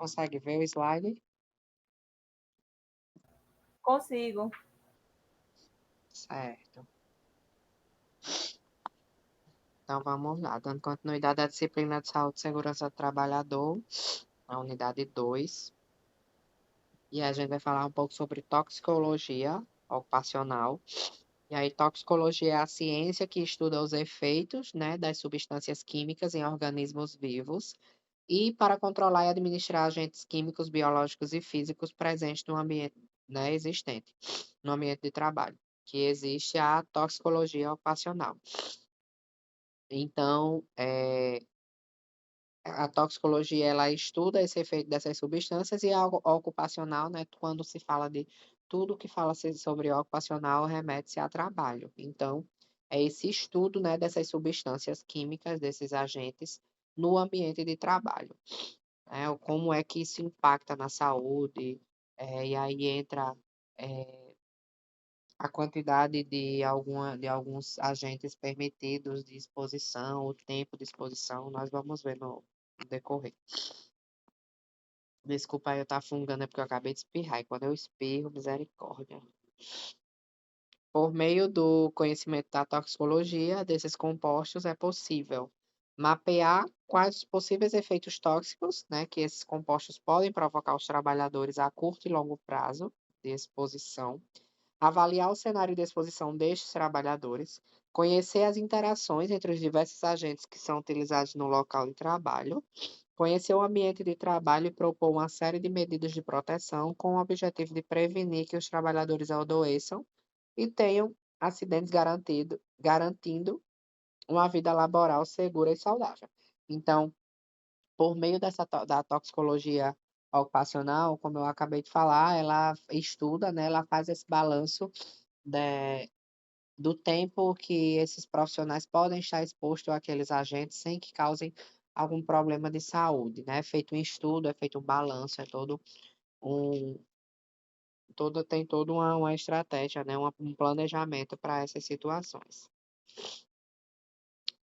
Consegue ver o slide? Consigo. Certo. Então vamos lá, dando continuidade à disciplina de saúde e segurança do trabalhador, a unidade 2. E a gente vai falar um pouco sobre toxicologia ocupacional. E aí, toxicologia é a ciência que estuda os efeitos, né, das substâncias químicas em organismos vivos e para controlar e administrar agentes químicos, biológicos e físicos presentes no ambiente, né, existente, no ambiente de trabalho, que existe a toxicologia ocupacional. Então, a toxicologia ela estuda esse efeito dessas substâncias e a ocupacional, né, quando se fala de tudo que fala-se sobre ocupacional remete-se a trabalho. Então, é esse estudo, né, dessas substâncias químicas, desses agentes no ambiente de trabalho, né, como é que isso impacta na saúde, e aí entra a quantidade de alguns agentes permitidos de exposição, o tempo de exposição, nós vamos ver no decorrer. Desculpa aí eu estar fungando, é porque eu acabei de espirrar. E quando eu espirro, misericórdia. Por meio do conhecimento da toxicologia desses compostos, é possível mapear quais os possíveis efeitos tóxicos, né, que esses compostos podem provocar aos trabalhadores a curto e longo prazo de exposição, avaliar o cenário de exposição destes trabalhadores, conhecer as interações entre os diversos agentes que são utilizados no local de trabalho, conhecer o ambiente de trabalho e propor uma série de medidas de proteção com o objetivo de prevenir que os trabalhadores adoeçam e tenham acidentes garantindo uma vida laboral segura e saudável. Então, por meio da toxicologia ocupacional, como eu acabei de falar, ela estuda, né, ela faz esse balanço do tempo que esses profissionais podem estar expostos àqueles agentes sem que causem algum problema de saúde, né? É feito um estudo, é feito um balanço, um, tem toda uma estratégia, né? Um planejamento para essas situações.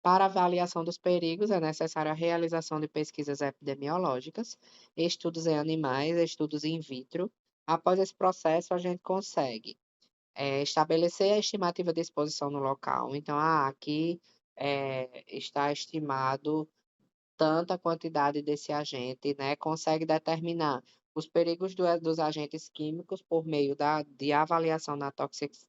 Para avaliação dos perigos, é necessária a realização de pesquisas epidemiológicas, estudos em animais, estudos in vitro. Após esse processo, a gente consegue estabelecer a estimativa de exposição no local. Então, aqui está estimado tanta quantidade desse agente, né? Consegue determinar os perigos dos agentes químicos por meio de avaliação na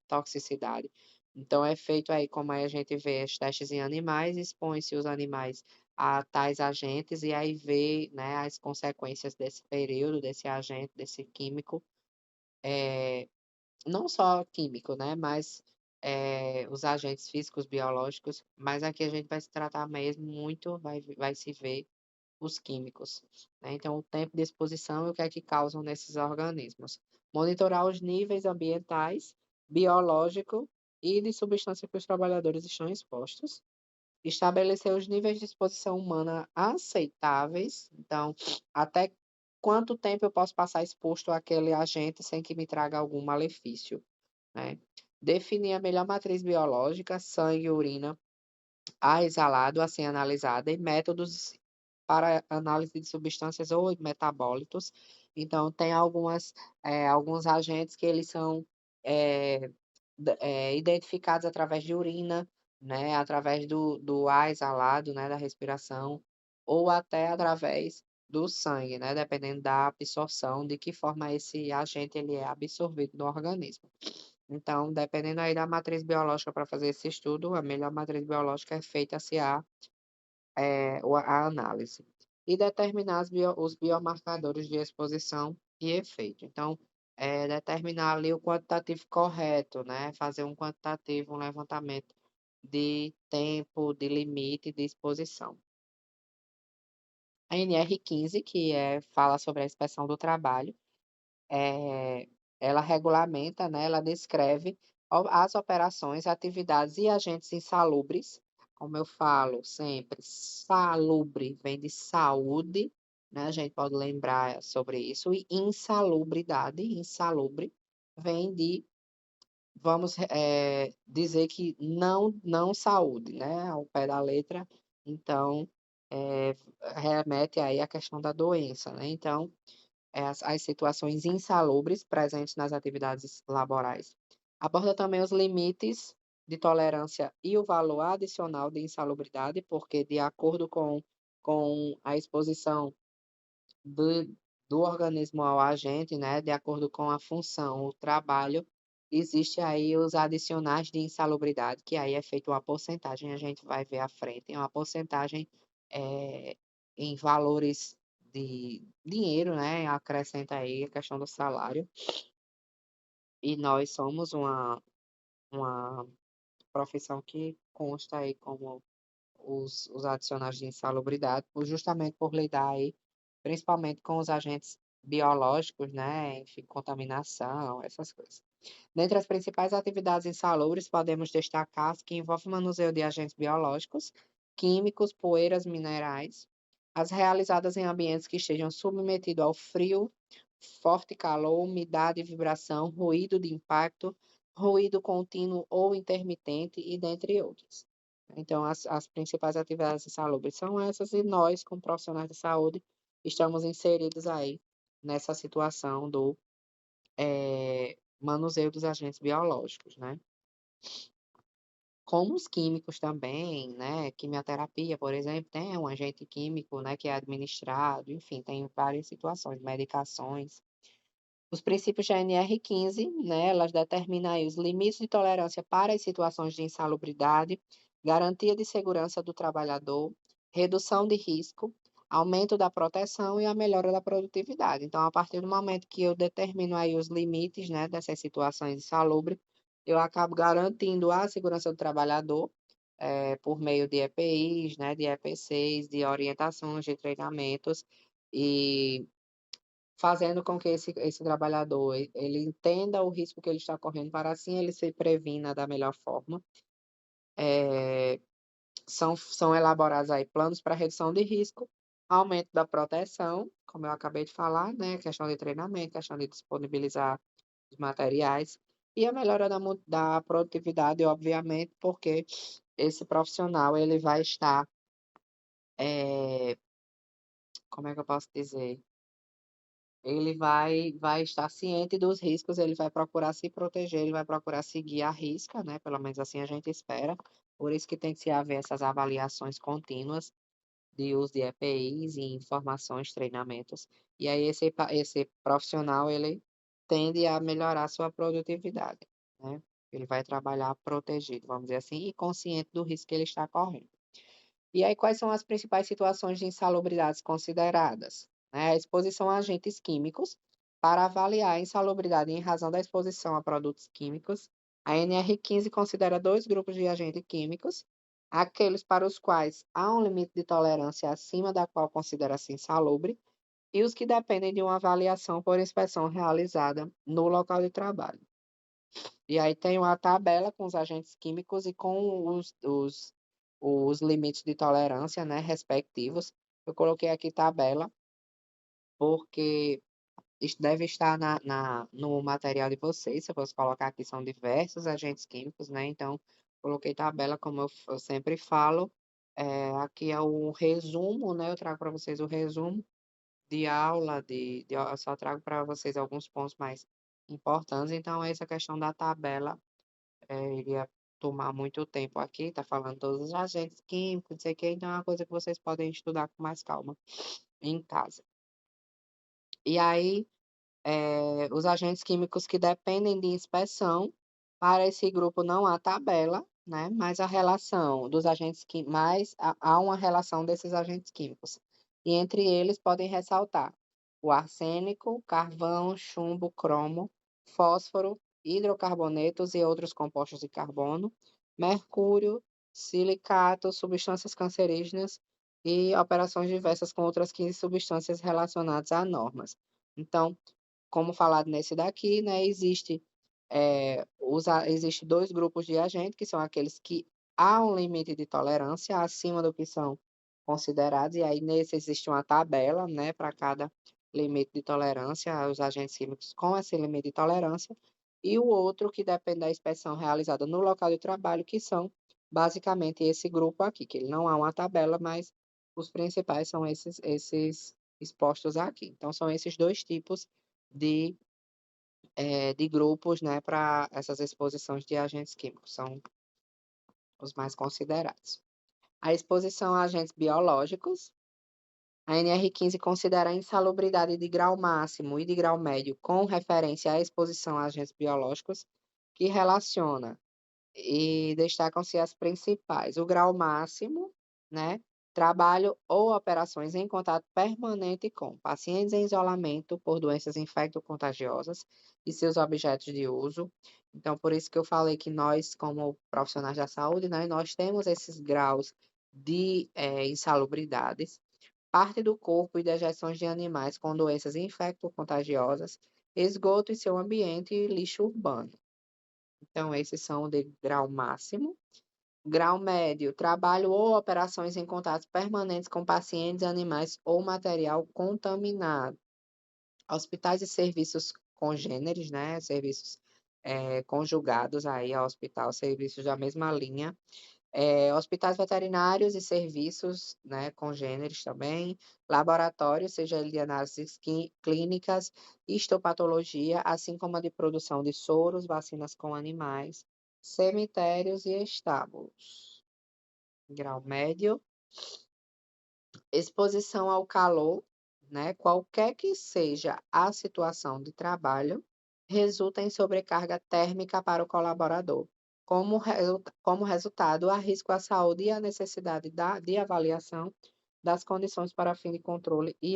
toxicidade. Então, é feito aí, como aí a gente vê, os testes em animais, expõe-se os animais a tais agentes e aí vê, né, as consequências desse período, desse agente, desse químico, não só químico, né, mas os agentes físicos, biológicos, mas aqui a gente vai se tratar mesmo muito, vai se ver os químicos, né? Então, o tempo de exposição e o que é que causam nesses organismos. Monitorar os níveis ambientais, biológico e de substância que os trabalhadores estão expostos. Estabelecer os níveis de exposição humana aceitáveis. Então, até quanto tempo eu posso passar exposto àquele agente sem que me traga algum malefício, né? Definir a melhor matriz biológica, sangue e urina a exalado a ser analisada e métodos para análise de substâncias ou metabólitos. Então, tem alguns agentes que eles são eh, identificados através de urina, né, através do ar exalado, né, da respiração, ou até através do sangue, né, dependendo da absorção, de que forma esse agente ele é absorvido no organismo. Então, dependendo aí da matriz biológica para fazer esse estudo, a melhor matriz biológica é feita-se a análise. E determinar os biomarcadores de exposição e efeito. Então, determinar ali o quantitativo correto, né? Fazer um quantitativo, um levantamento de tempo, de limite de exposição. A NR15, fala sobre a inspeção do trabalho, ela regulamenta, né, ela descreve as operações, atividades e agentes insalubres, como eu falo sempre, salubre vem de saúde, né, a gente pode lembrar sobre isso, e insalubridade, insalubre, vem de, vamos dizer que não saúde, né, ao pé da letra, então, remete aí à questão da doença, né. Então, as situações insalubres presentes nas atividades laborais. Aborda também os limites de tolerância e o valor adicional de insalubridade, porque de acordo com a exposição do do organismo ao agente, né, de acordo com a função, o trabalho, existe aí os adicionais de insalubridade, que aí é feito uma porcentagem, a gente vai ver à frente, é uma porcentagem, em valores de dinheiro, né, acrescenta aí a questão do salário, e nós somos uma profissão que consta aí como os adicionais de insalubridade, justamente por lidar aí, principalmente com os agentes biológicos, né, enfim, contaminação, essas coisas. Dentre as principais atividades insalubres, podemos destacar as que envolvem o manuseio de agentes biológicos, químicos, poeiras, minerais, as realizadas em ambientes que estejam submetidos ao frio, forte calor, umidade, vibração, ruído de impacto, ruído contínuo ou intermitente e dentre outros. Então, as principais atividades insalubres são essas e nós, como profissionais de saúde, estamos inseridos aí nessa situação do manuseio dos agentes biológicos, né. Como os químicos também, né, quimioterapia, por exemplo, tem um agente químico, né, que é administrado, enfim, tem várias situações, medicações. Os princípios da NR15, né, elas determinam aí os limites de tolerância para as situações de insalubridade, garantia de segurança do trabalhador, redução de risco, aumento da proteção e a melhora da produtividade. Então, a partir do momento que eu determino aí os limites, né, dessas situações insalubres, eu acabo garantindo a segurança do trabalhador, por meio de EPIs, né, de EPCs, de orientações, de treinamentos, e fazendo com que esse trabalhador, ele entenda o risco que ele está correndo para assim ele se previna da melhor forma. Eh, são elaborados aí planos para redução de risco, aumento da proteção, como eu acabei de falar, né, questão de treinamento, questão de disponibilizar os materiais, e a melhora da produtividade, obviamente, porque esse profissional ele vai estar, eh, como é que eu posso dizer? Ele vai estar ciente dos riscos, ele vai procurar se proteger, ele vai procurar seguir a risca, né, pelo menos assim a gente espera. Por isso que tem que se haver essas avaliações contínuas de uso de EPIs e informações, treinamentos. E aí esse profissional, ele tende a melhorar a sua produtividade, né. Ele vai trabalhar protegido, vamos dizer assim, e consciente do risco que ele está correndo. E aí, quais são as principais situações de insalubridades consideradas? Né, a exposição a agentes químicos. Para avaliar a insalubridade em razão da exposição a produtos químicos, a NR15 considera dois grupos de agentes químicos: aqueles para os quais há um limite de tolerância acima da qual considera-se insalubre, e os que dependem de uma avaliação por inspeção realizada no local de trabalho. E aí tem uma tabela com os agentes químicos e com os limites de tolerância, né, respectivos. Eu coloquei aqui tabela, porque isso deve estar no material de vocês, se eu fosse colocar aqui, são diversos agentes químicos, né, então coloquei tabela, como eu sempre falo, aqui é o resumo, né, eu trago para vocês o resumo de aula, eu só trago para vocês alguns pontos mais importantes, então essa questão da tabela iria tomar muito tempo aqui, tá falando todos os agentes químicos, não sei o quê, então é uma coisa que vocês podem estudar com mais calma em casa. E aí, os agentes químicos que dependem de inspeção, para esse grupo não há tabela, né, mas a relação dos agentes químicos, mais há uma relação desses agentes químicos. E entre eles podem ressaltar o arsênico, carvão, chumbo, cromo, fósforo, hidrocarbonetos e outros compostos de carbono, mercúrio, silicato, substâncias cancerígenas e operações diversas com outras 15 substâncias relacionadas a normas. Então, como falado nesse daqui, né, existe 2 grupos de agentes, que são aqueles que há um limite de tolerância acima do que são considerados, e aí nesse existe uma tabela, né, para cada limite de tolerância, os agentes químicos com esse limite de tolerância, e o outro que depende da inspeção realizada no local de trabalho, que são basicamente esse grupo aqui, que ele não há uma tabela, mas Os principais são esses expostos aqui. Então, são esses dois tipos de, de grupos, né, para essas exposições de agentes químicos, são os mais considerados. A exposição a agentes biológicos. A NR15 considera a insalubridade de grau máximo e de grau médio com referência à exposição a agentes biológicos, que relaciona e destacam-se as principais. O grau máximo, né? Trabalho ou operações em contato permanente com pacientes em isolamento por doenças infecto-contagiosas e seus objetos de uso. Então, por isso que eu falei que nós, como profissionais da saúde, né, nós temos esses graus de insalubridades, parte do corpo e dejeções de animais com doenças infecto-contagiosas, esgoto e seu ambiente e lixo urbano. Então, esses são de grau máximo. Grau médio, trabalho ou operações em contatos permanentes com pacientes, animais ou material contaminado. Hospitais e serviços congêneres, né? Serviços conjugados aí ao hospital, serviços da mesma linha. Hospitais veterinários e serviços, né, congêneres também, laboratórios, seja ele de análises clínicas, histopatologia, assim como a de produção de soros, vacinas com animais, cemitérios e estábulos. Grau médio, exposição ao calor, né, qualquer que seja a situação de trabalho, resulta em sobrecarga térmica para o colaborador. Como resultado, há risco à saúde e a necessidade de avaliação das condições para fim de controle e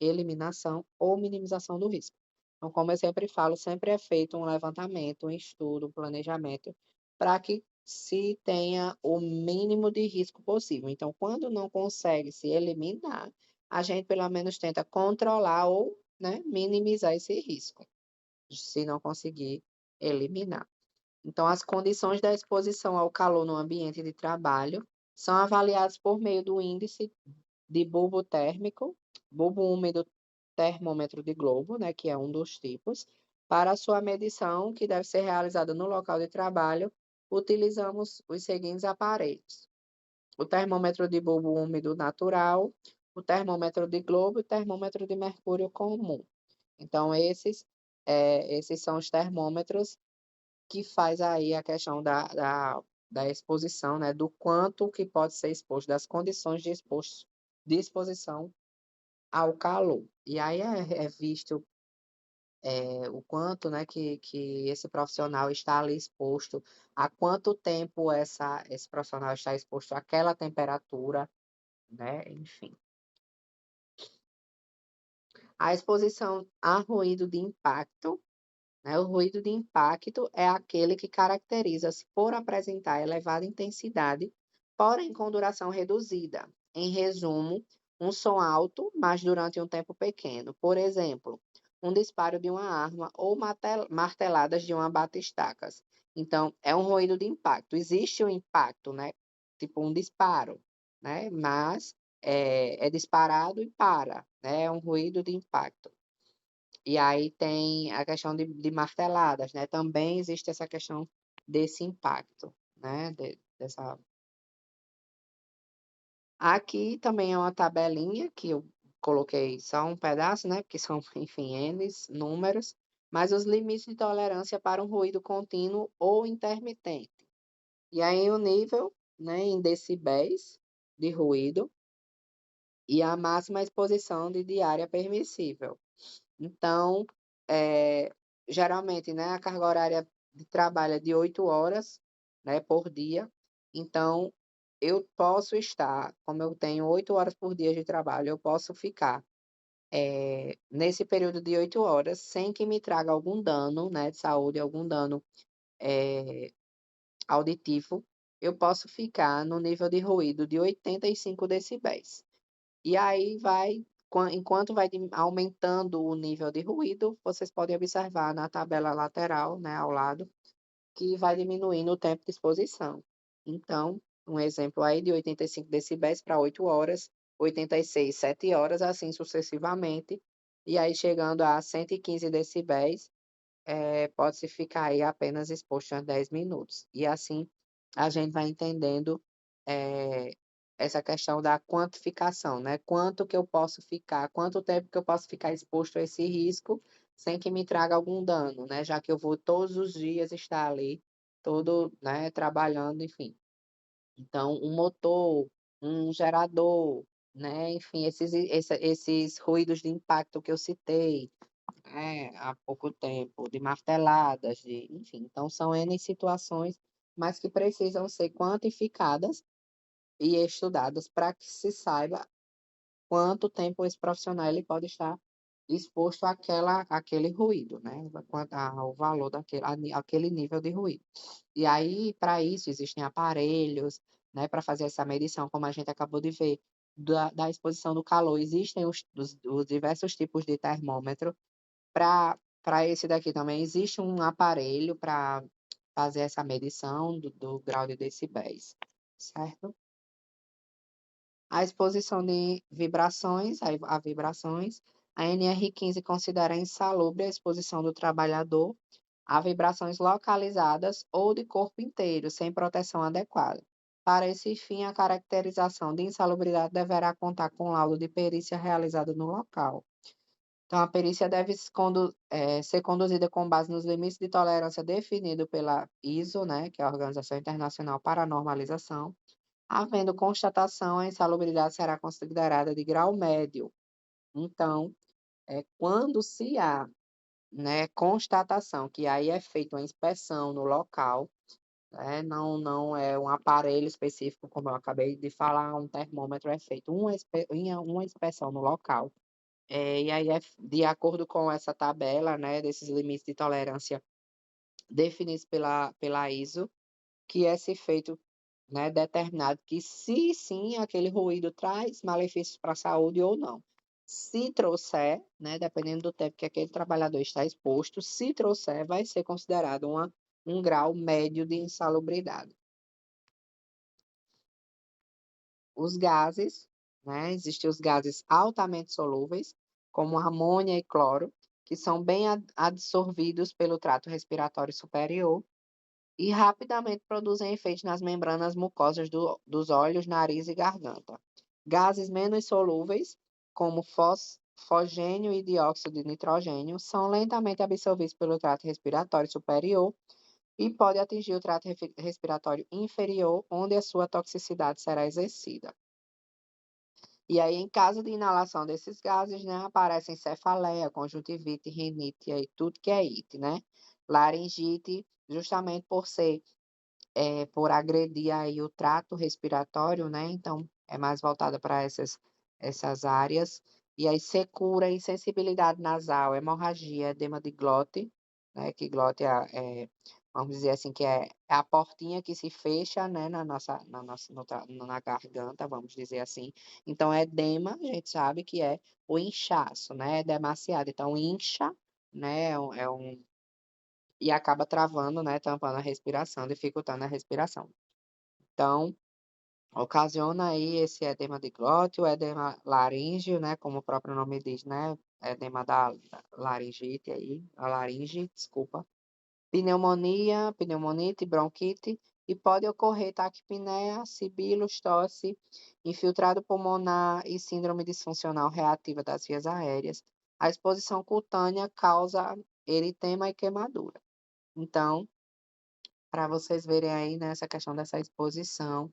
eliminação ou minimização do risco. Então, como eu sempre falo, sempre é feito um levantamento, um estudo, um planejamento, para que se tenha o mínimo de risco possível. Então, quando não consegue se eliminar, a gente pelo menos tenta controlar ou, né, minimizar esse risco, se não conseguir eliminar. Então, as condições da exposição ao calor no ambiente de trabalho são avaliadas por meio do índice de bulbo térmico, bulbo úmido termômetro de globo, né, que é um dos tipos. Para a sua medição, que deve ser realizada no local de trabalho, utilizamos os seguintes aparelhos: o termômetro de bulbo úmido natural, o termômetro de globo e o termômetro de mercúrio comum. Então, esses são os termômetros que faz aí a questão da exposição, né, do quanto que pode ser exposto, das condições de exposição ao calor. E aí é visto o quanto, né, que esse profissional está ali exposto, há quanto tempo esse profissional está exposto àquela temperatura, né, enfim. A exposição a ruído de impacto, né, o ruído de impacto é aquele que caracteriza-se por apresentar elevada intensidade, porém com duração reduzida. Em resumo, um som alto, mas durante um tempo pequeno. Por exemplo, um disparo de uma arma ou marteladas de uma bate-estacas. Então, é um ruído de impacto. Existe um impacto, né? Tipo um disparo, né? Mas é disparado e para, né? É um ruído de impacto. E aí tem a questão de marteladas, né? Também existe essa questão desse impacto, né? Dessa... Aqui também é uma tabelinha que eu coloquei só um pedaço, né? Porque são, enfim, N números, mas os limites de tolerância para um ruído contínuo ou intermitente. E aí o nível, né, em decibéis de ruído e a máxima exposição de diária permissível. Então, geralmente, né, a carga horária de trabalho é de 8 horas, né, por dia. Então, eu posso estar, como eu tenho 8 horas por dia de trabalho, eu posso ficar nesse período de 8 horas sem que me traga algum dano, né, de saúde, algum dano auditivo. Eu posso ficar no nível de ruído de 85 decibéis. E aí enquanto vai aumentando o nível de ruído, vocês podem observar na tabela lateral, né, ao lado, que vai diminuindo o tempo de exposição. Então, um exemplo aí de 85 decibéis para 8 horas, 86, 7 horas, assim sucessivamente. E aí, chegando a 115 decibéis, pode-se ficar aí apenas exposto a 10 minutos. E assim, a gente vai entendendo essa questão da quantificação, né? Quanto que eu posso ficar, quanto tempo que eu posso ficar exposto a esse risco sem que me traga algum dano, né? Já que eu vou todos os dias estar ali, todo, né, trabalhando, enfim. Então, um motor, um gerador, né? Enfim, esses ruídos de impacto que eu citei, há pouco tempo, de marteladas, enfim. Então, são N situações, mas que precisam ser quantificadas e estudadas para que se saiba quanto tempo esse profissional ele pode estar exposto àquele ruído, né? Ao valor aquele nível de ruído. E aí, para isso, existem aparelhos, né, para fazer essa medição, como a gente acabou de ver, da exposição do calor. Existem os diversos tipos de termômetro. Para esse daqui também, existe um aparelho para fazer essa medição do grau de decibéis, certo? A exposição de vibrações, a vibrações, a NR15 considera insalubre a exposição do trabalhador a vibrações localizadas ou de corpo inteiro, sem proteção adequada. Para esse fim, a caracterização de insalubridade deverá contar com laudo de perícia realizado no local. Então, a perícia deve ser conduzida com base nos limites de tolerância definidos pela ISO, né, que é a Organização Internacional para a Normalização. Havendo constatação, a insalubridade será considerada de grau médio. Então, quando se há, né, constatação, que aí é feita uma inspeção no local, né, não é um aparelho específico, como eu acabei de falar, um termômetro é feito uma inspeção no local. E aí é de acordo com essa tabela, né, desses limites de tolerância definidos pela ISO, que é se feito, né, determinado que se sim aquele ruído traz malefícios para a saúde ou não. Se trouxer, né, dependendo do tempo que aquele trabalhador está exposto, se trouxer, vai ser considerado um grau médio de insalubridade. Os gases, né, existem os gases altamente solúveis, como amônia e cloro, que são bem absorvidos pelo trato respiratório superior e rapidamente produzem efeitos nas membranas mucosas dos olhos, nariz e garganta. Gases menos solúveis, como fosgênio e dióxido de nitrogênio, são lentamente absorvidos pelo trato respiratório superior e podem atingir o trato respiratório inferior, onde a sua toxicidade será exercida. E aí, em caso de inalação desses gases, né, aparecem cefaleia, conjuntivite, rinite, e aí tudo que é ite, né? Laringite, justamente por agredir aí o trato respiratório, né? Então, é mais voltada para essas áreas. E aí, secura, insensibilidade nasal, hemorragia, edema de glote, né? Que glote vamos dizer assim, que é a portinha que se fecha, né? Na garganta, vamos dizer assim. Então, edema, a gente sabe que é o inchaço, né? É demasiado. Então, incha, né? E acaba travando, né, tampando a respiração, dificultando a respiração. Então, ocasiona aí esse edema de glote, o edema laríngeo, né, como o próprio nome diz, né, edema da laringite aí, a laringe, desculpa. Pneumonia, pneumonite, bronquite, e pode ocorrer taquipneia, sibilos, tosse, infiltrado pulmonar e síndrome disfuncional reativa das vias aéreas. A exposição cutânea causa eritema e queimadura. Então, para vocês verem aí nessa questão dessa exposição,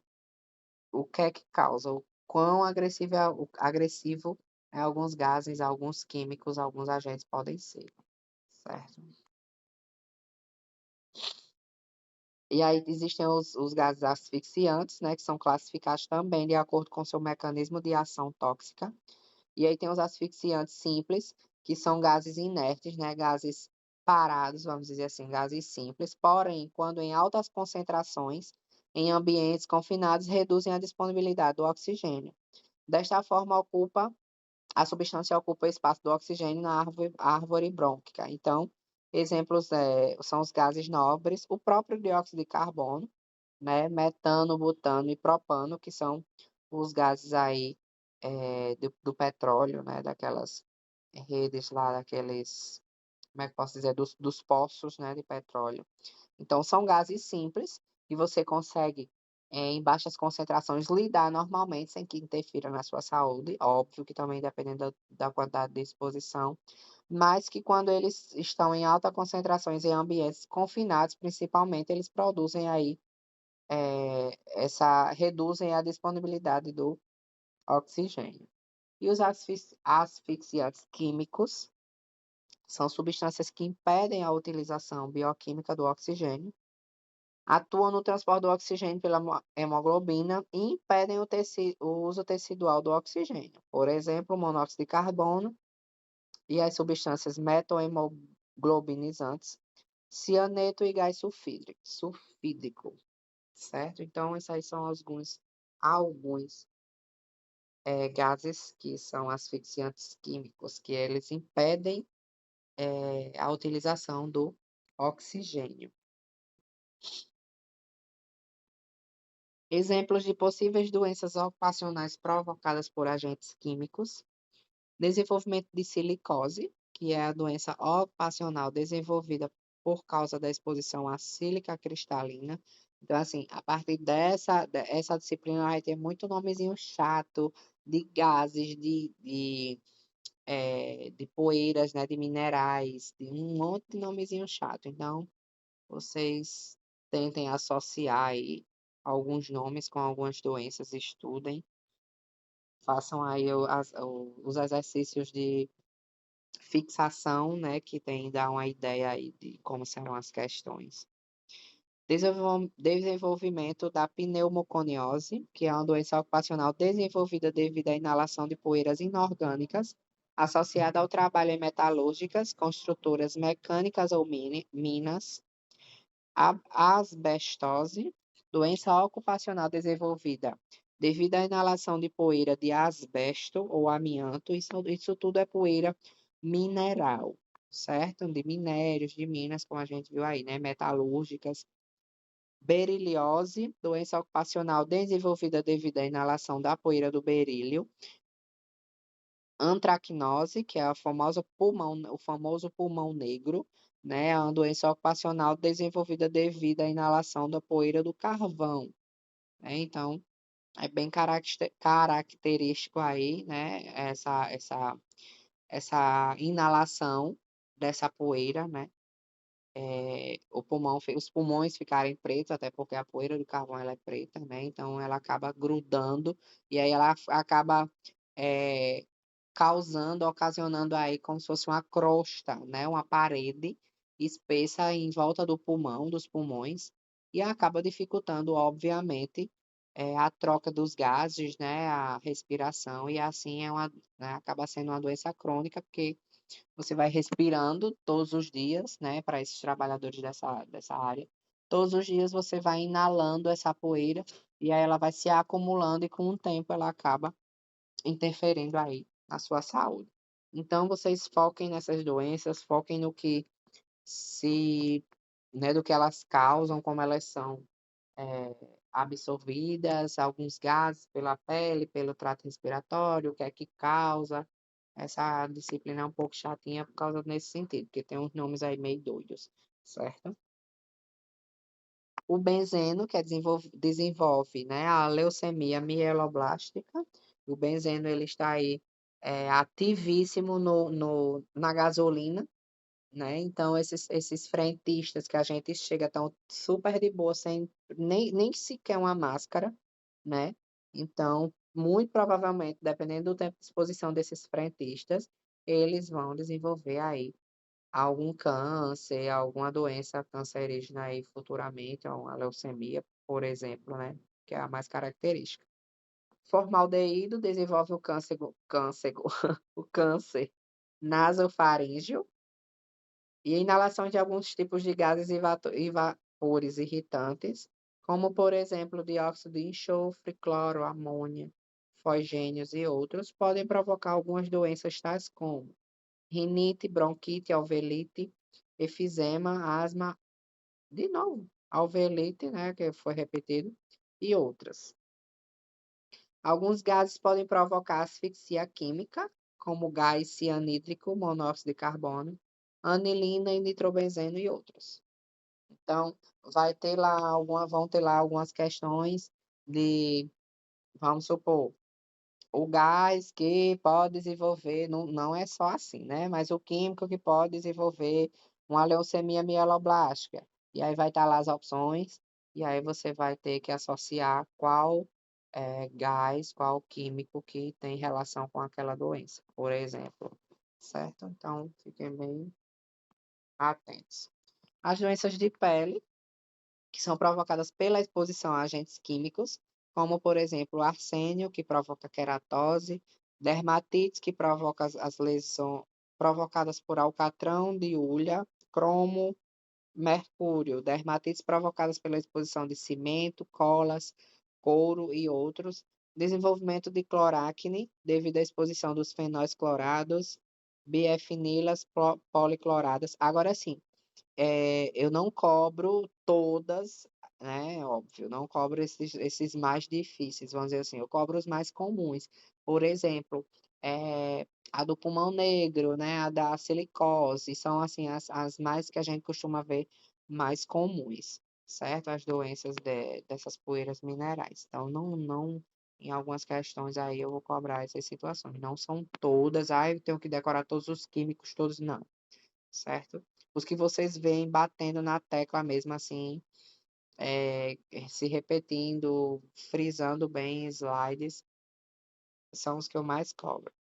o que é que causa, o quão agressivo alguns gases, alguns químicos, alguns agentes podem ser, certo? E aí existem os gases asfixiantes, né, que são classificados também de acordo com seu mecanismo de ação tóxica. E aí tem os asfixiantes simples, que são gases inertes, né, gases parados, vamos dizer assim, gases simples, porém, quando em altas concentrações, em ambientes confinados, reduzem a disponibilidade do oxigênio. Desta forma, a substância ocupa o espaço do oxigênio na árvore brônquica. Então, exemplos são os gases nobres, o próprio dióxido de carbono, né, metano, butano e propano, que são os gases aí do petróleo, né, daquelas redes lá, daqueles, como é que posso dizer, dos poços, né, de petróleo. Então, são gases simples e você consegue em baixas concentrações lidar normalmente sem que interfira na sua saúde, óbvio que também dependendo da quantidade de exposição, mas que quando eles estão em alta concentrações em ambientes confinados, principalmente, eles produzem aí reduzem a disponibilidade do oxigênio. E os asfixiantes químicos são substâncias que impedem a utilização bioquímica do oxigênio, atuam no transporte do oxigênio pela hemoglobina e impedem o uso tecidual do oxigênio. Por exemplo, o monóxido de carbono e as substâncias metohemoglobinizantes, cianeto e gás sulfídrico, certo? Então, esses aí são alguns gases que são asfixiantes químicos, que eles impedem a utilização do oxigênio. Exemplos de possíveis doenças ocupacionais provocadas por agentes químicos: desenvolvimento de silicose, que é a doença ocupacional desenvolvida por causa da exposição à sílica cristalina. Então, assim, a partir essa disciplina vai ter muito nomezinho chato de gases, de poeiras, né, de minerais, de um monte de nomezinho chato. Então, vocês tentem associar aí alguns nomes com algumas doenças, estudem, façam aí os exercícios de fixação, né, que tem dá uma ideia aí de como serão as questões. Desenvolvimento da pneumoconiose, que é uma doença ocupacional desenvolvida devido à inalação de poeiras inorgânicas, associada ao trabalho em metalúrgicas, construtoras mecânicas ou minas. A asbestose, doença ocupacional desenvolvida devido à inalação de poeira de asbesto ou amianto. Isso tudo é poeira mineral, certo? De minérios, de minas, como a gente viu aí, né? Metalúrgicas. Beriliose, doença ocupacional desenvolvida devido à inalação da poeira do berílio. Antracnose, que é o famoso pulmão negro, né? É uma doença ocupacional desenvolvida devido à inalação da poeira do carvão, né? Então, é bem característico aí, né? Essa inalação dessa poeira, né? Os pulmões ficarem pretos, até porque a poeira do carvão ela é preta, né? Então ela acaba grudando e aí ela acaba é, ocasionando aí como se fosse uma crosta, né? Uma parede espessa em volta do pulmão, dos pulmões, e acaba dificultando, obviamente, a troca dos gases, né? A respiração, e assim né, acaba sendo uma doença crônica, porque você vai respirando todos os dias, né, para esses trabalhadores dessa área. Todos os dias você vai inalando essa poeira e aí ela vai se acumulando e com o tempo ela acaba interferindo aí na sua saúde. Então vocês foquem nessas doenças, foquem no que se, né, do que elas causam, como elas são absorvidas, alguns gases pela pele, pelo trato respiratório, o que é que causa. Essa disciplina é um pouco chatinha por causa nesse sentido, porque tem uns nomes aí meio doidos, certo? O benzeno, que desenvolve, né, a leucemia mieloblástica. O benzeno ele está aí ativíssimo na gasolina, né? Então, esses frentistas que a gente chega tão super de boa, sem nem sequer uma máscara, né? Então, muito provavelmente, dependendo do tempo de exposição desses frentistas, eles vão desenvolver aí algum câncer, alguma doença cancerígena aí futuramente, uma leucemia, por exemplo, né? Que é a mais característica. Formaldeído desenvolve o câncer nasofaríngeo e a inalação de alguns tipos de gases e vapores irritantes, como, por exemplo, dióxido de enxofre, cloro, amônia, fosgênios e outros, podem provocar algumas doenças tais como rinite, bronquite, alveolite, efizema, asma, de novo, alveolite, né, que foi repetido, e outras. Alguns gases podem provocar asfixia química, como gás cianídrico, monóxido de carbono, anilina e nitrobenzeno e outros. Então, vão ter lá algumas questões de, vamos supor, o gás que pode desenvolver, não é só assim, né? Mas o químico que pode desenvolver uma leucemia mieloblástica. E aí vai estar lá as opções, e aí você vai ter que associar qual gás, qual químico que tem relação com aquela doença, por exemplo. Certo? Então, fiquem bem atentos. As doenças de pele, que são provocadas pela exposição a agentes químicos, como, por exemplo, o arsênio, que provoca queratose, dermatites, que provoca as lesões provocadas por alcatrão de hulha, cromo, mercúrio, dermatites provocadas pela exposição de cimento, colas, couro e outros, desenvolvimento de clorácne devido à exposição dos fenóis clorados, bifenilas policloradas. Agora sim, eu não cobro todas, né? Óbvio, não cobro esses mais difíceis, vamos dizer assim, eu cobro os mais comuns. Por exemplo, a do pulmão negro, né? A da silicose, são assim as mais que a gente costuma ver mais comuns, certo? As doenças dessas poeiras minerais. Então, em algumas questões aí eu vou cobrar essas situações. Não são todas, eu tenho que decorar todos os químicos, todos, não, certo? Os que vocês veem batendo na tecla mesmo assim, se repetindo, frisando bem slides, são os que eu mais cobro.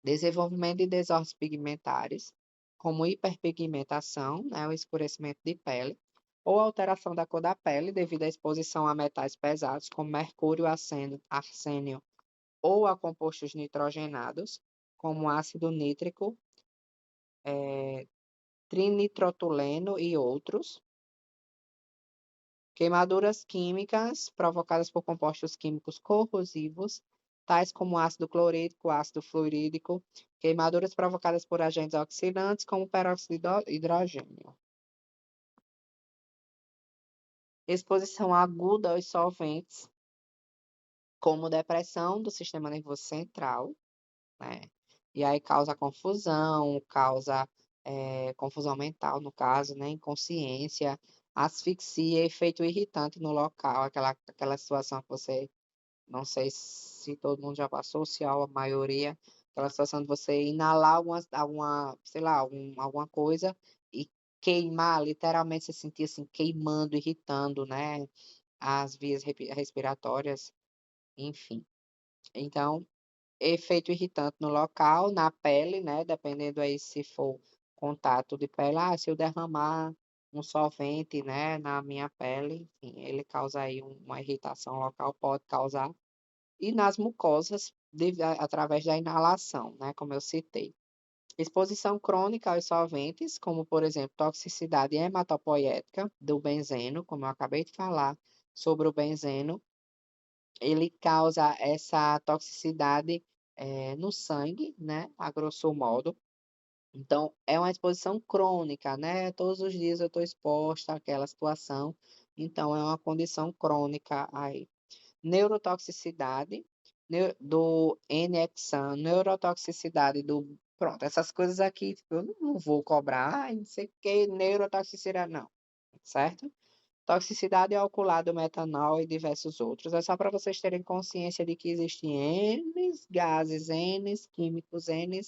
Desenvolvimento de desordens pigmentares, como hiperpigmentação, né, o escurecimento de pele, ou alteração da cor da pele devido à exposição a metais pesados, como mercúrio, arsênio ou a compostos nitrogenados, como ácido nítrico, trinitrotuleno e outros. Queimaduras químicas provocadas por compostos químicos corrosivos, tais como ácido clorídrico, ácido fluorídrico, queimaduras provocadas por agentes oxidantes, como peróxido de hidrogênio. Exposição aguda aos solventes, como depressão do sistema nervoso central, né? E aí causa confusão, causa confusão mental, no caso, né? Inconsciência, asfixia, efeito irritante no local, aquela situação que você, não sei se todo mundo já passou, se a maioria, aquela situação de você inalar sei lá, alguma coisa e queimar, literalmente se sentir assim, queimando, irritando, né? As vias respiratórias, enfim. Então, efeito irritante no local, na pele, né? Dependendo aí se for contato de pele, se eu derramar um solvente, né, na minha pele, enfim, ele causa aí uma irritação local, pode causar. E nas mucosas, através da inalação, né, como eu citei. Exposição crônica aos solventes, como por exemplo, toxicidade hematopoética do benzeno, como eu acabei de falar sobre o benzeno, ele causa essa toxicidade no sangue, né? A grosso modo. Então, é uma exposição crônica, né? Todos os dias eu estou exposta àquela situação. Então, é uma condição crônica aí. Neurotoxicidade do N-hexan, neurotoxicidade do. Pronto, essas coisas aqui, tipo, eu não vou cobrar, não sei o que, neurotoxicidade, não, certo? Toxicidade ocular do metanol e diversos outros. É só para vocês terem consciência de que existem N gases, N químicos, N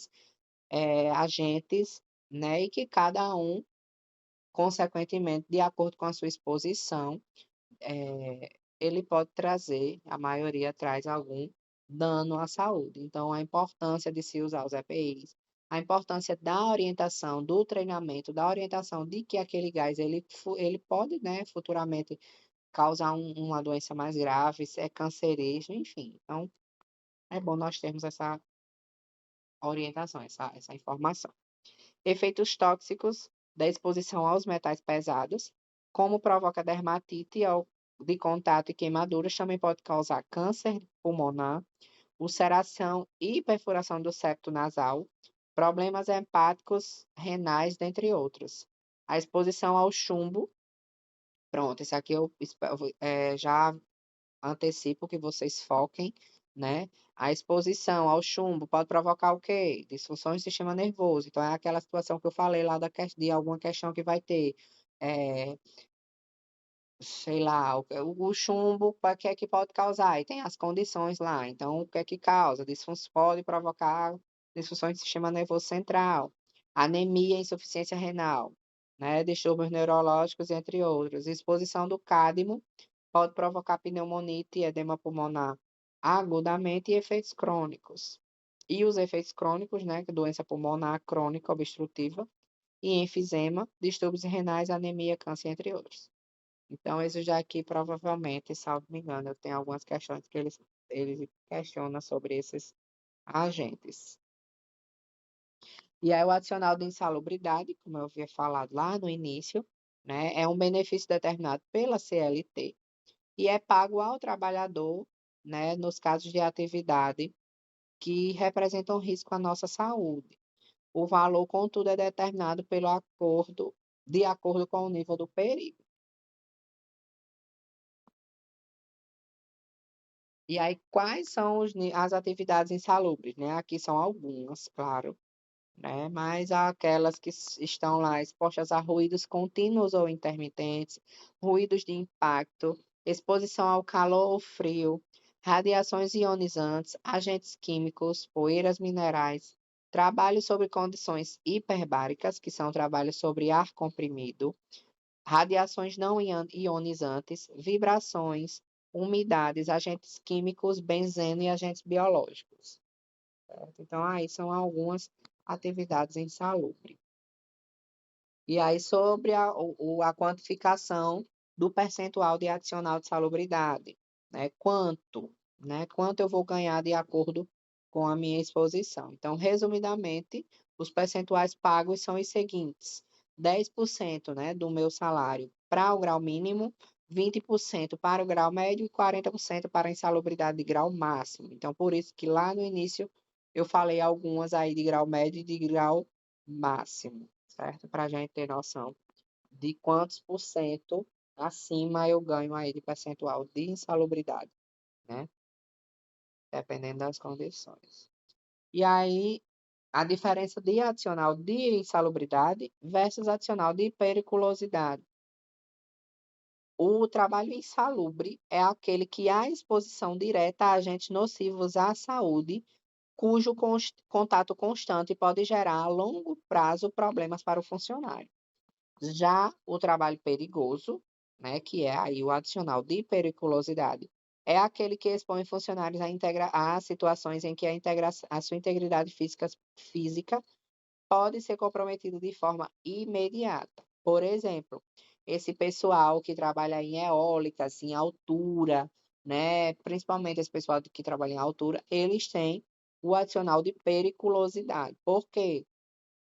agentes, né? E que cada um, consequentemente, de acordo com a sua exposição, ele pode trazer, a maioria traz algum dano à saúde. Então, a importância de se usar os EPIs, a importância da orientação, do treinamento, da orientação de que aquele gás ele pode, né, futuramente causar uma doença mais grave, se é cancerígeno, enfim. Então, é bom nós termos essa orientação, essa informação. Efeitos tóxicos da exposição aos metais pesados, como provoca dermatite de contato e queimaduras, também pode causar câncer pulmonar, ulceração e perfuração do septo nasal, problemas hepáticos, renais, dentre outros. A exposição ao chumbo, pronto, esse aqui eu já antecipo que vocês foquem, né? A exposição ao chumbo pode provocar o quê? Disfunções do sistema nervoso. Então, é aquela situação que eu falei lá de alguma questão que vai ter é, sei lá, o chumbo, para que é que pode causar? E tem as condições lá. Então, o que é que causa? Pode provocar disfunções do sistema nervoso central, anemia, insuficiência renal, né? Distúrbios neurológicos, entre outros. Exposição do cádmio pode provocar pneumonite e edema pulmonar agudamente e efeitos crônicos. E os efeitos crônicos, né? Que é doença pulmonar crônica obstrutiva e enfisema, distúrbios renais, anemia, câncer, entre outros. Então, esse já aqui, provavelmente, salvo me engano, eu tenho algumas questões que eles questionam sobre esses agentes. E aí, o adicional de insalubridade, como eu havia falado lá no início, né, é um benefício determinado pela CLT e é pago ao trabalhador, né, nos casos de atividade que representam risco à nossa saúde. O valor, contudo, é determinado de acordo com o nível do perigo. E aí, quais são as atividades insalubres, né? Aqui são algumas, claro, né? Mas há aquelas que estão lá expostas a ruídos contínuos ou intermitentes, ruídos de impacto, exposição ao calor ou frio, radiações ionizantes, agentes químicos, poeiras minerais, trabalho sobre condições hiperbáricas, que são trabalhos sobre ar comprimido, radiações não ionizantes, vibrações, umidades, agentes químicos, benzeno e agentes biológicos. Certo? Então, aí são algumas atividades insalubres. E aí, sobre a quantificação do percentual de adicional de salubridade, né? Quanto eu vou ganhar de acordo com a minha exposição. Então, resumidamente, os percentuais pagos são os seguintes: 10%, né, do meu salário para o grau mínimo, 20% para o grau médio e 40% para a insalubridade de grau máximo. Então, por isso que lá no início eu falei algumas aí de grau médio e de grau máximo, certo? Para a gente ter noção de quantos por cento acima eu ganho aí de percentual de insalubridade, né? Dependendo das condições. E aí, a diferença de adicional de insalubridade versus adicional de periculosidade. O trabalho insalubre é aquele que há exposição direta a agentes nocivos à saúde, cujo contato constante pode gerar a longo prazo problemas para o funcionário. Já o trabalho perigoso, né, que é aí o adicional de periculosidade, é aquele que expõe funcionários a situações em que a sua integridade física pode ser comprometida de forma imediata. Por exemplo, esse pessoal que trabalha em eólicas, em altura, né, principalmente esse pessoal que trabalha em altura, eles têm o adicional de periculosidade. Por quê?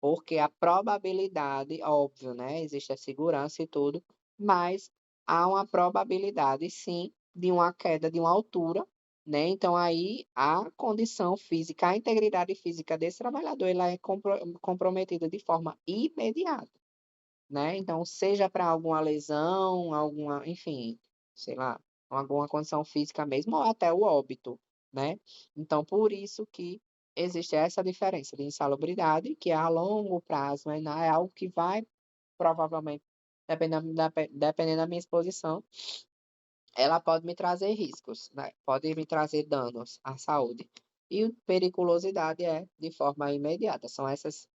Porque a probabilidade, óbvio, né? Existe a segurança e tudo, mas há uma probabilidade, sim, de uma queda de uma altura, né? Então, aí a condição física, a integridade física desse trabalhador, ela é comprometida de forma imediata, né? Então, seja para alguma lesão, alguma, enfim, sei lá, alguma condição física mesmo, ou até o óbito, né? Então, por isso que existe essa diferença de insalubridade, que é a longo prazo, né? Não é algo que vai, provavelmente, dependendo da minha exposição, ela pode me trazer riscos, né? Pode me trazer danos à saúde. E periculosidade é de forma imediata. São essas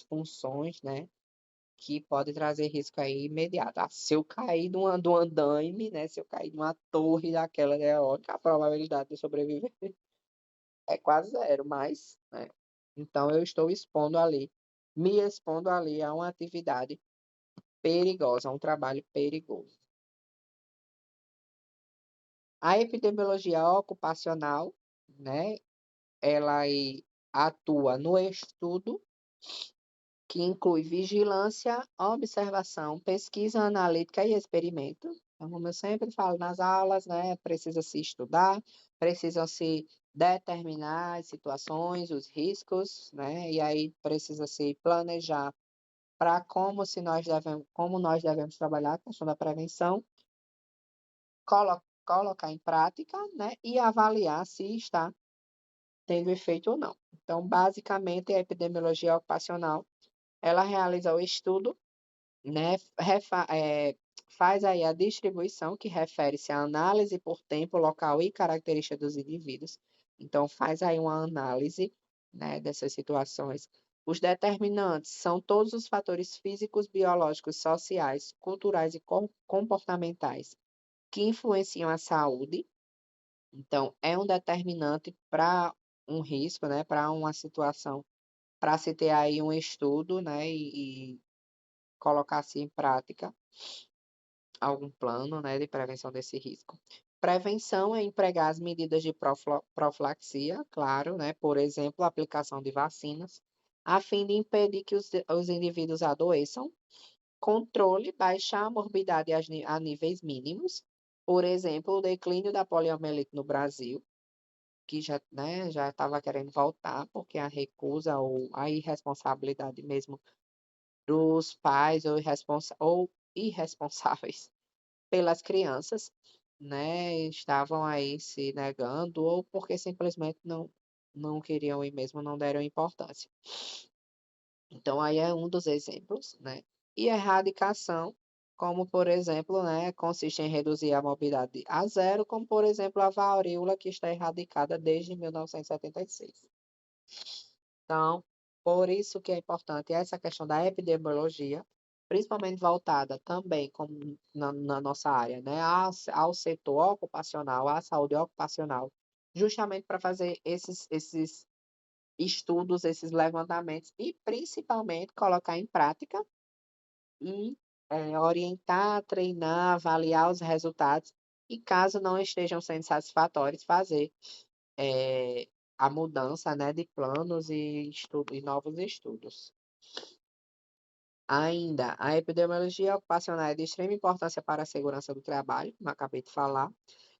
funções, né? Que pode trazer risco aí imediato. Ah, se eu cair de um andaime, né? Se eu cair de uma torre daquela eólica, a probabilidade de sobreviver é quase zero, mas, né? Então eu estou me expondo ali a uma atividade perigosa, a um trabalho perigoso. A epidemiologia ocupacional, né? Ela aí atua no estudo que inclui vigilância, observação, pesquisa analítica e experimento. Então, como eu sempre falo nas aulas, né, precisa se estudar, precisam se determinar as situações, os riscos, né, e aí precisa se planejar para como nós devemos trabalhar a questão da prevenção, colocar em prática, né, e avaliar se está tendo efeito ou não. Então, basicamente, a epidemiologia ocupacional ela realiza o estudo, né, faz aí a distribuição, que refere-se à análise por tempo, local e característica dos indivíduos. Então, faz aí uma análise, né, dessas situações. Os determinantes são todos os fatores físicos, biológicos, sociais, culturais e comportamentais que influenciam a saúde. Então, é um determinante para um risco, né, para uma situação, para se ter aí um estudo, né, e colocar-se em prática algum plano, né, de prevenção desse risco. Prevenção é empregar as medidas de profilaxia, claro, né, por exemplo, a aplicação de vacinas, a fim de impedir que os indivíduos adoeçam. Controle, baixar a morbidade a níveis mínimos, por exemplo, o declínio da poliomielite no Brasil, que já, né, já estava querendo voltar, porque a recusa ou a irresponsabilidade mesmo dos pais ou irresponsáveis pelas crianças, né, estavam aí se negando ou porque simplesmente não queriam ir mesmo, não deram importância. Então, aí é um dos exemplos, né? E erradicação, como por exemplo, né, consiste em reduzir a morbidade a zero, como por exemplo a varíola, que está erradicada desde 1976. Então, por isso que é importante essa questão da epidemiologia, principalmente voltada também, como na nossa área, né, ao setor ocupacional, à saúde ocupacional, justamente para fazer esses estudos, esses levantamentos e principalmente colocar em prática e orientar, treinar, avaliar os resultados e, caso não estejam sendo satisfatórios, fazer a mudança, né, de planos e novos estudos. Ainda, a epidemiologia ocupacional é de extrema importância para a segurança do trabalho, como acabei de falar.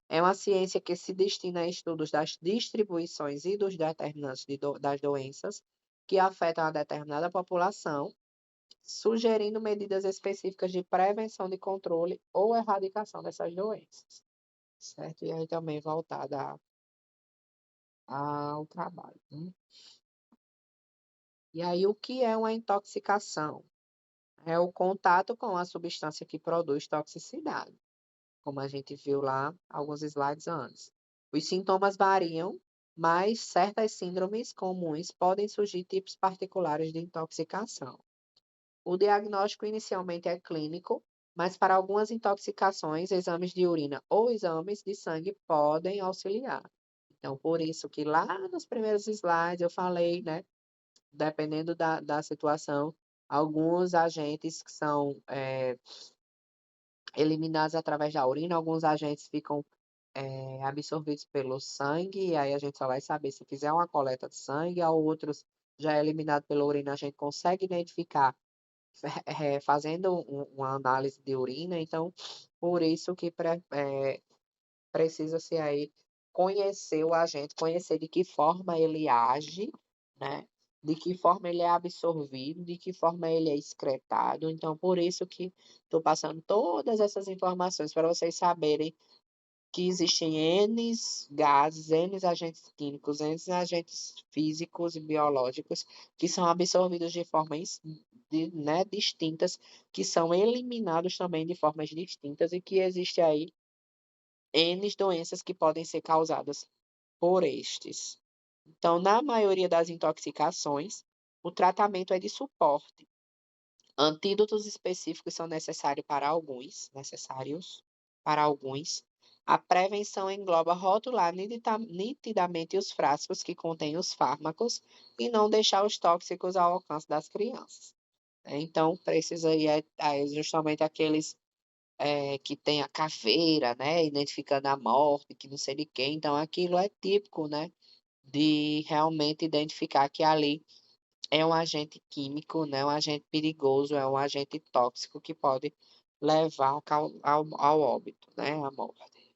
É uma ciência que se destina a estudos das distribuições e dos determinantes das doenças que afetam a determinada população, sugerindo medidas específicas de prevenção, de controle ou erradicação dessas doenças, certo? E aí também voltada ao trabalho, né? E aí, o que é uma intoxicação? É o contato com a substância que produz toxicidade, como a gente viu lá alguns slides antes. Os sintomas variam, mas certas síndromes comuns podem surgir tipos particulares de intoxicação. O diagnóstico inicialmente é clínico, mas para algumas intoxicações, exames de urina ou exames de sangue podem auxiliar. Então, por isso que lá nos primeiros slides eu falei, né, dependendo da situação, alguns agentes que são eliminados através da urina, alguns agentes ficam absorvidos pelo sangue, e aí a gente só vai saber se fizer uma coleta de sangue, a outros já é eliminado pela urina, a gente consegue identificar fazendo uma análise de urina, então por isso que precisa-se aí conhecer o agente, conhecer de que forma ele age, né? De que forma ele é absorvido, de que forma ele é excretado. Então, por isso que estou passando todas essas informações para vocês saberem que existem N gases, N agentes químicos, N agentes físicos e biológicos que são absorvidos de formas né, distintas, que são eliminados também de formas distintas e que existe aí N doenças que podem ser causadas por estes. Então, na maioria das intoxicações, o tratamento é de suporte. Antídotos específicos são necessários para alguns. A prevenção engloba rotular nitidamente os frascos que contêm os fármacos e não deixar os tóxicos ao alcance das crianças. Então, precisa ir justamente aqueles que tem a caveira, né, identificando a morte, que não sei de quem. Então, aquilo é típico, né, de realmente identificar que ali é um agente químico, né, um agente perigoso, é um agente tóxico que pode levar ao óbito, né, à morte.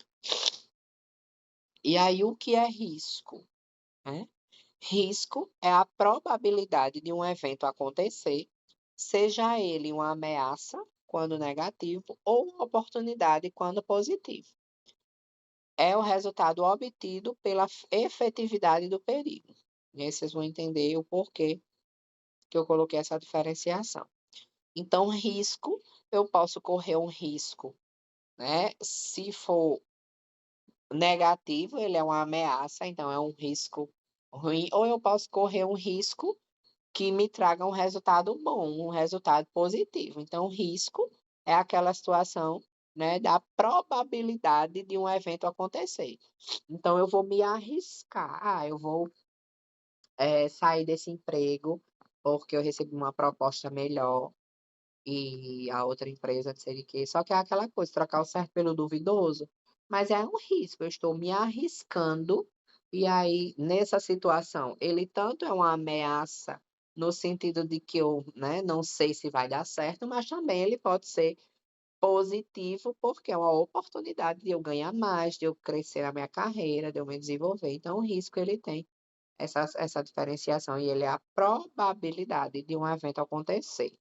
E aí, o que é risco? Né? Risco é a probabilidade de um evento acontecer, seja ele uma ameaça, quando negativo, ou uma oportunidade, quando positivo. É o resultado obtido pela efetividade do perigo. E aí vocês vão entender o porquê que eu coloquei essa diferenciação. Então, risco eu posso correr um risco, né? Se for negativo, ele é uma ameaça, então é um risco ruim, ou eu posso correr um risco que me traga um resultado bom, um resultado positivo. Então, o risco é aquela situação, né, da probabilidade de um evento acontecer. Então, eu vou me arriscar, eu vou sair desse emprego porque eu recebi uma proposta melhor e a outra empresa, não sei de quê. Só que é aquela coisa, trocar o certo pelo duvidoso, mas é um risco, eu estou me arriscando, e aí, nessa situação, ele tanto é uma ameaça, no sentido de que eu, né, não sei se vai dar certo, mas também ele pode ser positivo, porque é uma oportunidade de eu ganhar mais, de eu crescer na minha carreira, de eu me desenvolver. Então, o risco ele tem essa diferenciação, e ele é a probabilidade de um evento acontecer.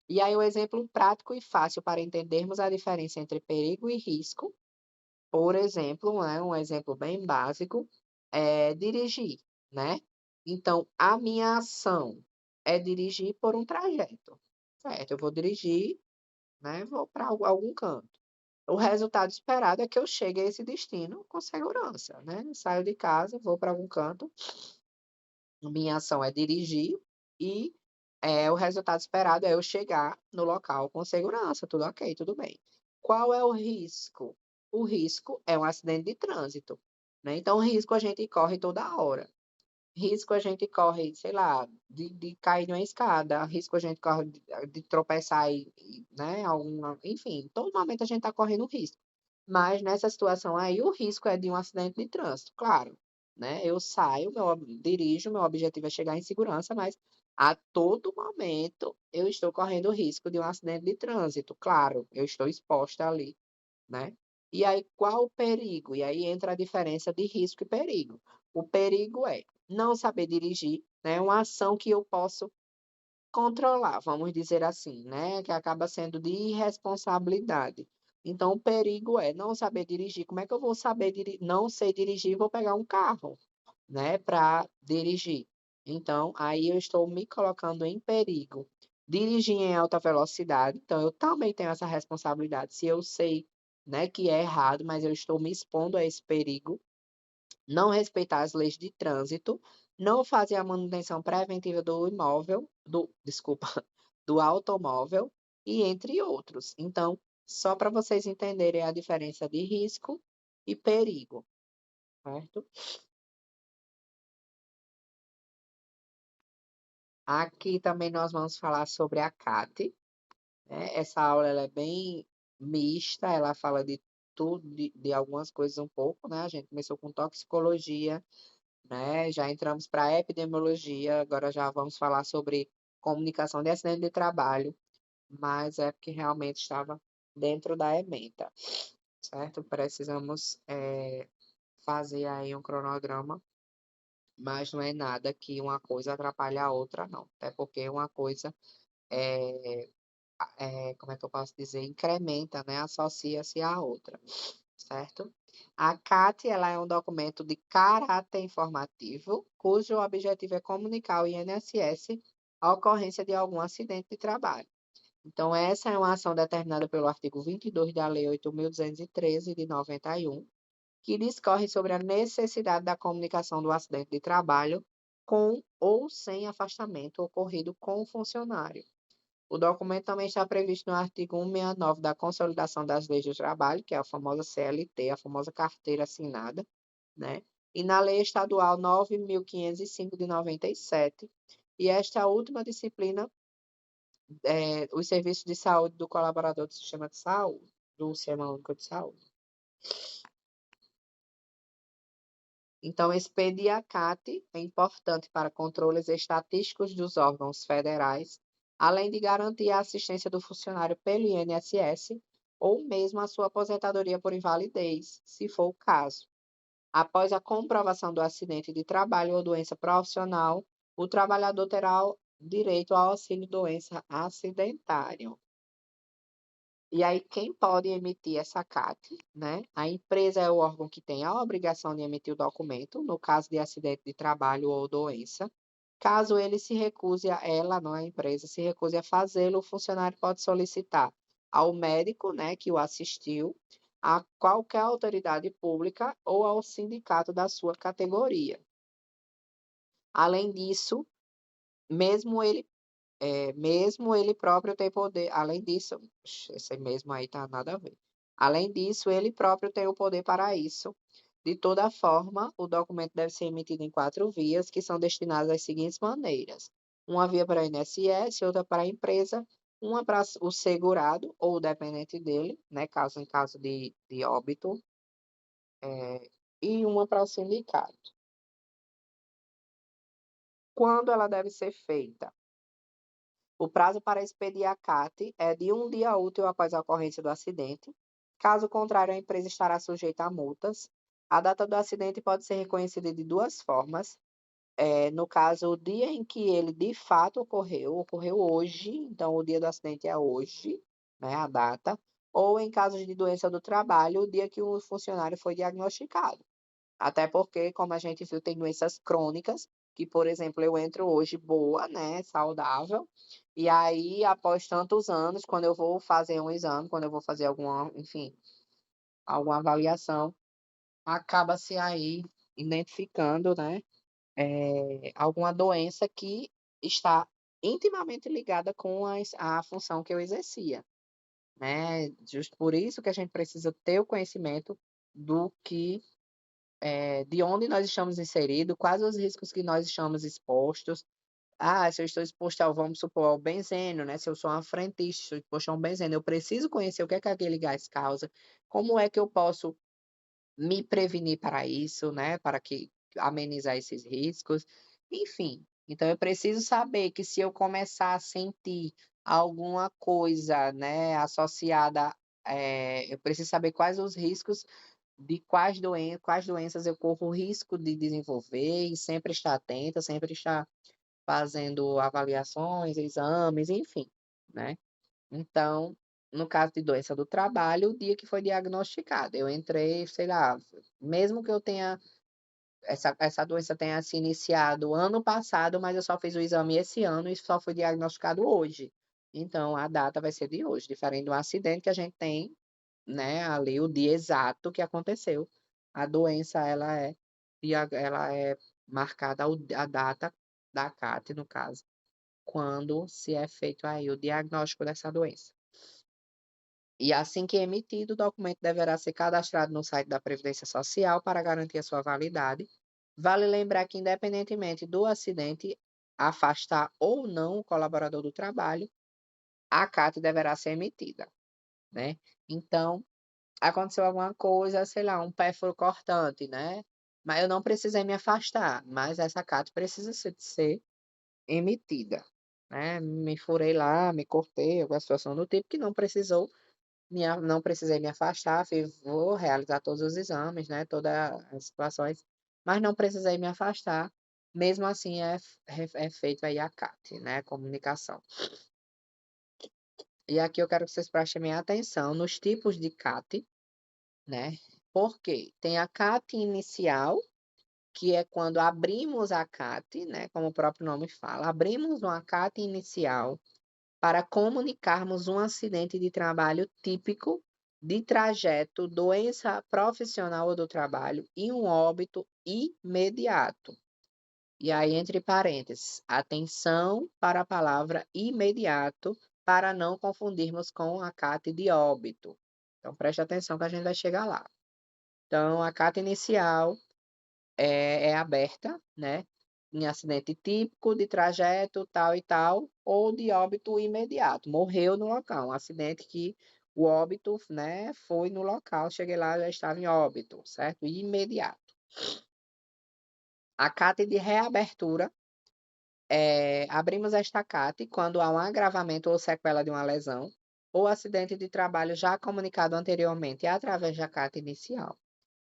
E aí, o exemplo prático e fácil para entendermos a diferença entre perigo e risco, por exemplo, né, um exemplo bem básico, é dirigir, né? Então, a minha ação é dirigir por um trajeto, certo? Eu vou dirigir, né, vou para algum canto. O resultado esperado é que eu chegue a esse destino com segurança, né? Saio de casa, vou para algum canto, minha ação é dirigir e, o resultado esperado é eu chegar no local com segurança, tudo ok, tudo bem. Qual é o risco? O risco é um acidente de trânsito, né, então o risco a gente corre toda hora. Risco a gente corre, sei lá, de cair numa escada, risco a gente corre de tropeçar né, alguma enfim, todo momento a gente está correndo risco. Mas nessa situação aí, o risco é de um acidente de trânsito, claro, né, eu saio, dirijo, meu objetivo é chegar em segurança, mas a todo momento eu estou correndo o risco de um acidente de trânsito, claro, eu estou exposta ali, né. E aí qual o perigo? E aí entra a diferença de risco e perigo. O perigo é não saber dirigir, né, uma ação que eu posso controlar, vamos dizer assim, né, que acaba sendo de irresponsabilidade. Então o perigo é não saber dirigir. Como é que eu vou saber não sei dirigir e vou pegar um carro, né, para dirigir? Então, aí eu estou me colocando em perigo. Dirigir em alta velocidade, então eu também tenho essa responsabilidade. Se eu sei, né, que é errado, mas eu estou me expondo a esse perigo. Não respeitar as leis de trânsito, não fazer a manutenção preventiva do imóvel, desculpa, do automóvel, e entre outros. Então, só para vocês entenderem a diferença de risco e perigo, certo? Aqui também nós vamos falar sobre a CAT, né? Essa aula ela é bem mista, ela fala de tudo, de algumas coisas um pouco, né? A gente começou com toxicologia, né? Já entramos para epidemiologia, agora já vamos falar sobre comunicação de acidente de trabalho, mas é porque realmente estava dentro da ementa, certo? Precisamos fazer aí um cronograma, mas não é nada que uma coisa atrapalhe a outra, não. Até porque uma coisa é, como é que eu posso dizer, incrementa, né? Associa-se à outra, certo? A CAT, ela é um documento de caráter informativo, cujo objetivo é comunicar ao INSS a ocorrência de algum acidente de trabalho. Então, essa é uma ação determinada pelo artigo 22 da Lei 8.213, de 91, que discorre sobre a necessidade da comunicação do acidente de trabalho com ou sem afastamento ocorrido com o funcionário. O documento também está previsto no artigo 169 da Consolidação das Leis do Trabalho, que é a famosa CLT, a famosa carteira assinada, né? E na Lei Estadual 9.505 de 97. E esta última disciplina, os serviços de saúde do colaborador do sistema de saúde, do Sistema Único de Saúde. Então, expedir a CAT é importante para controles estatísticos dos órgãos federais, além de garantir a assistência do funcionário pelo INSS ou mesmo a sua aposentadoria por invalidez, se for o caso. Após a comprovação do acidente de trabalho ou doença profissional, o trabalhador terá o direito ao auxílio-doença acidentário. E aí, quem pode emitir essa CAT, né? A empresa é o órgão que tem a obrigação de emitir o documento, no caso de acidente de trabalho ou doença. Caso ele se recuse ela, não a empresa, se recuse a fazê-lo, o funcionário pode solicitar ao médico, né, que o assistiu, a qualquer autoridade pública ou ao sindicato da sua categoria. Além disso, mesmo ele mesmo ele próprio tem poder além disso, esse mesmo aí tá nada a ver. Além disso, ele próprio tem o poder para isso. De toda forma, o documento deve ser emitido em 4 vias, que são destinadas às seguintes maneiras: uma via para o INSS, outra para a empresa, uma para o segurado ou o dependente dele, né, em caso de óbito, e uma para o sindicato. Quando ela deve ser feita? O prazo para expedir a CAT é de 1 dia útil após a ocorrência do acidente. Caso contrário, a empresa estará sujeita a multas. A data do acidente pode ser reconhecida de 2 formas. No caso, o dia em que ele de fato ocorreu hoje, então o dia do acidente é hoje, né, a data. Ou em casos de doença do trabalho, o dia que o funcionário foi diagnosticado. Até porque, como a gente viu, tem doenças crônicas, que, por exemplo, eu entro hoje boa, né, saudável, e aí, após tantos anos, quando eu vou fazer um exame, quando eu vou fazer alguma, enfim, alguma avaliação, acaba-se aí identificando, né, alguma doença que está intimamente ligada com a função que eu exercia, né? Justo por isso que a gente precisa ter o conhecimento do que de onde nós estamos inseridos, quais os riscos que nós estamos expostos. Ah, se eu estou exposto ao, vamos supor, ao benzeno, né? Se eu sou uma frentista, estou exposto a um benzeno, eu preciso conhecer o que aquele gás causa, como é que eu posso me prevenir para isso, né? Para que amenizar esses riscos, enfim. Então eu preciso saber que se eu começar a sentir alguma coisa, né, associada, eu preciso saber quais os riscos de quais doenças eu corro o risco de desenvolver e sempre estar atenta, sempre estar fazendo avaliações, exames, enfim, né. Então, no caso de doença do trabalho, o dia que foi diagnosticado, eu entrei, sei lá, mesmo que eu tenha essa doença tenha se iniciado ano passado, mas eu só fiz o exame esse ano e só foi diagnosticado hoje. Então a data vai ser de hoje, diferente do acidente que a gente tem, né, ali o dia exato que aconteceu. A doença ela é marcada a data da CAT, no caso, quando se é feito aí o diagnóstico dessa doença. E assim que emitido, o documento deverá ser cadastrado no site da Previdência Social para garantir a sua validade. Vale lembrar que, independentemente do acidente afastar ou não o colaborador do trabalho, a CAT deverá ser emitida, né? Então, aconteceu alguma coisa, sei lá, um pérfuro cortante, né? Mas eu não precisei me afastar, mas essa CAT precisa ser emitida, né? Me furei lá, me cortei, alguma situação do tipo que não precisou não precisei me afastar, vou realizar todos os exames, né, todas as situações, mas não precisei me afastar, mesmo assim é feito aí a CAT, né, comunicação. E aqui eu quero que vocês prestem minha atenção nos tipos de CAT, né, porque tem a CAT inicial, que é quando abrimos a CAT, né, como o próprio nome fala, abrimos uma CAT inicial para comunicarmos um acidente de trabalho típico de trajeto, doença profissional ou do trabalho e um óbito imediato. E aí, entre parênteses, atenção para a palavra imediato, para não confundirmos com a CAT de óbito. Então, preste atenção que a gente vai chegar lá. Então, a CAT inicial é aberta, né, em acidente típico de trajeto tal e tal, ou de óbito imediato, morreu no local, um acidente que o óbito, né, foi no local, cheguei lá, já estava em óbito, certo? Imediato. A CAT de reabertura, abrimos esta CAT quando há um agravamento ou sequela de uma lesão, ou acidente de trabalho já comunicado anteriormente através da CAT inicial.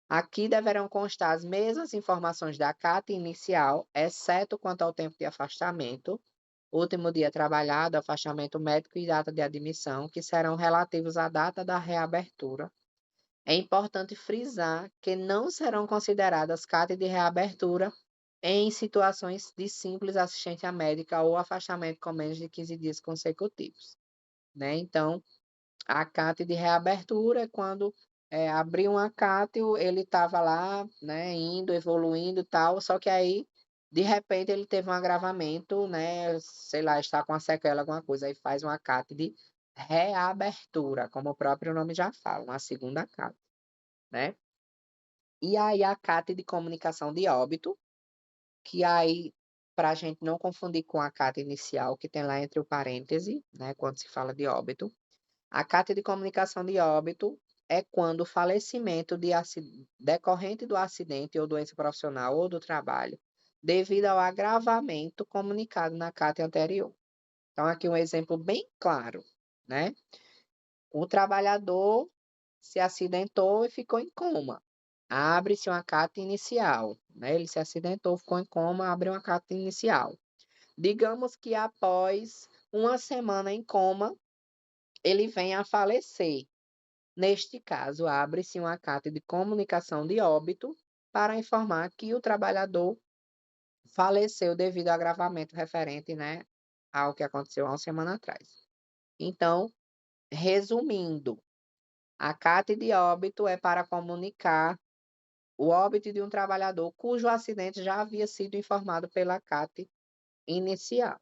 Aqui deverão constar as mesmas informações da CAT inicial, exceto quanto ao tempo de afastamento, último dia trabalhado, afastamento médico e data de admissão, que serão relativos à data da reabertura. É importante frisar que não serão consideradas CAT de reabertura em situações de simples assistência médica ou afastamento com menos de 15 dias consecutivos, né? Então, a CAT de reabertura é quando abriu uma CAT, ele estava lá, né, indo, evoluindo e tal, só que aí, de repente, ele teve um agravamento, né, sei lá, está com uma sequela, alguma coisa, aí faz uma CAT de reabertura, como o próprio nome já fala, uma segunda CAT, né? E aí a CAT de comunicação de óbito, que aí, para a gente não confundir com a CAT inicial, que tem lá entre o parêntese, né, quando se fala de óbito, a carta de comunicação de óbito é quando o falecimento decorrente do acidente ou doença profissional ou do trabalho, devido ao agravamento comunicado na carta anterior. Então, aqui um exemplo bem claro, né? O trabalhador se acidentou e ficou em coma. Abre-se uma carta inicial, né? Ele se acidentou, ficou em coma, abre uma carta inicial. Digamos que após uma semana em coma, ele venha a falecer. Neste caso, abre-se uma carta de comunicação de óbito para informar que o trabalhador faleceu devido ao agravamento referente, né, ao que aconteceu há uma semana atrás. Então, resumindo, a carta de óbito é para comunicar o óbito de um trabalhador cujo acidente já havia sido informado pela CAT inicial.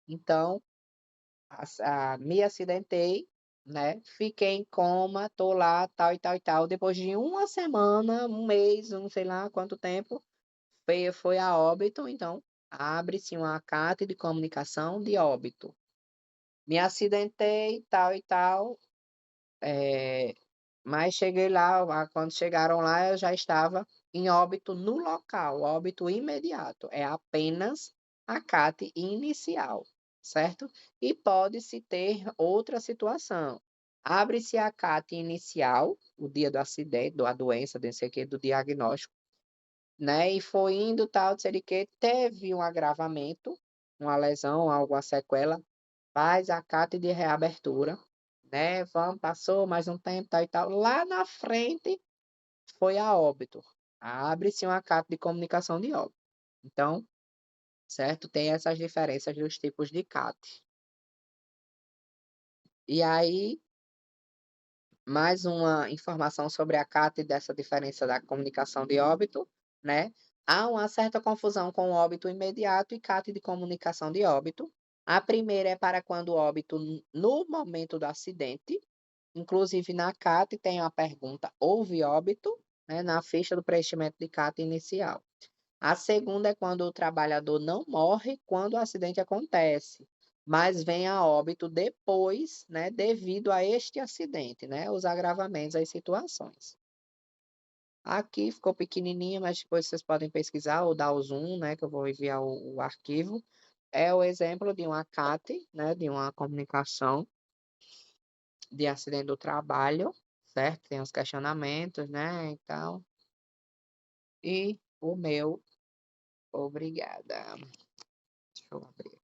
Então, me acidentei, né? Fiquei em coma, tô lá, tal e tal e tal. Depois de uma semana, um mês, não sei lá quanto tempo, foi a óbito. Então, abre-se uma carta de comunicação de óbito. Me acidentei, tal e tal, mas cheguei lá, quando chegaram lá, eu já estava em óbito no local, óbito imediato. É apenas a CAT inicial, certo? E pode-se ter outra situação. Abre-se a CAT inicial, o dia do acidente, da doença, não sei o quê, do diagnóstico, né? E foi indo, tal, não sei o quê, teve um agravamento, uma lesão, alguma sequela, faz a CAT de reabertura, né? Vamos, passou mais um tempo, tal e tal. Lá na frente foi a óbito. Abre-se uma CAT de comunicação de óbito. Então, certo? Tem essas diferenças dos tipos de CAT. E aí, mais uma informação sobre a CAT e dessa diferença da comunicação de óbito, né? Há uma certa confusão com o óbito imediato e CAT de comunicação de óbito. A primeira é para quando o óbito no momento do acidente. Inclusive, na CAT tem uma pergunta: houve óbito? Né, na ficha do preenchimento de CAT inicial. A segunda é quando o trabalhador não morre quando o acidente acontece, mas vem a óbito depois, né, devido a este acidente, né, os agravamentos, as situações. Aqui ficou pequenininho, mas depois vocês podem pesquisar ou dar o zoom, né, que eu vou enviar o arquivo. É o exemplo de uma CAT, né, de uma comunicação de acidente do trabalho, certo? Tem os questionamentos, né, e tal. E o meu, obrigada. Deixa eu abrir.